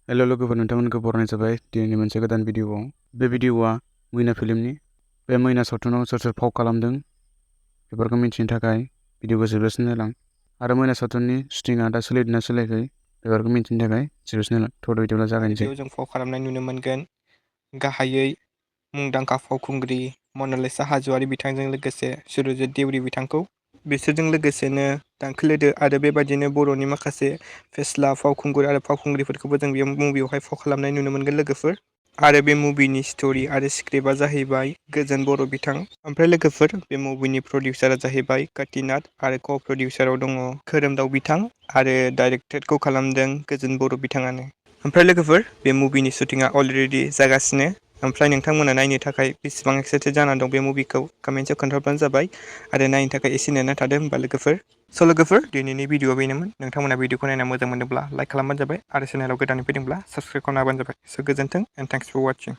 Hello लोगोफोर, नोंथांमोनखौ बरायनाय जाबाय दिनैनि मोनसे गोदान भिडिअआव। बे भिडिअआ मैना फिल्मनि। बे मैना सावथुनाव सोर सोर फाव खालामदों बेफोरखौ मिथिनो थाखाय भिडिअखौ जोबजासिम नायलां। आरो मैना सावथुननि शुटिंआ दा सोलिदोंना सोलियाखै बेफोरखौ मिथिनो थाखाय जोबजासिम नायलां। थ' भिडिअआ जागायनोसै। भिडिअआव जों फाव खालामनाय नुनो मोनगोन। गाहायै मुंदांखा फावखुंग्रि मनालिसा हाज'वारी बिथांजों लोगोसे सुरजित देउरी बिथांखौ। बिसोरजों लोगोसेनो दांखोलोदो आरो बेबादिनो बर'नि माखासे फेस्ला फावखुंगुर आरो फावखुंग्रिफोरखौबो जों बे मुभियावहाय फाव खालामनाय नुनो मोनगोन लोगोफोर। आरो बे मुभिनि स्ट'रि आरो स्क्रिप्टआ जाहैबाय गोजोन बर' बिथां। ओमफ्राय लोगोफोर, बे मुभिनि प्रडिउसारा जाहैबाय कातिनाथ आरो क' प्रडिउसाराव दङ खोरोमदाव बिथां आरो डाइरेक्टेडखौ खालामदों गोजोन बर' बिथाङानो। ओमफ्राय लोगोफोर, बे मुभिनि शुटिंआ अलरेडि जागासिनो। ओमफ्राय नोंथांमोना नायनो थाखाय बेसेबां एक्साइटेड जानानै दं बे मुभिखौ कमेन्टआव खोन्थाहरबानो जाबाय। आरो नायनो थाखाय एसे नेना थादो होमबा लोगोफोर। स' लोगोफोर, दिनैनि भिडिअआ बेनोमोन। नोंथांमोना भिडिअखौ नायना मोजां मोनोब्ला लाइक खालामबानो जाबाय आरो चेनेलाव गोदानै फैदोंब्ला साबस्क्राइब खालामना होबानो जाबाय। स' गोजोन्थों एन्ड थेंक्स फर वाचिं।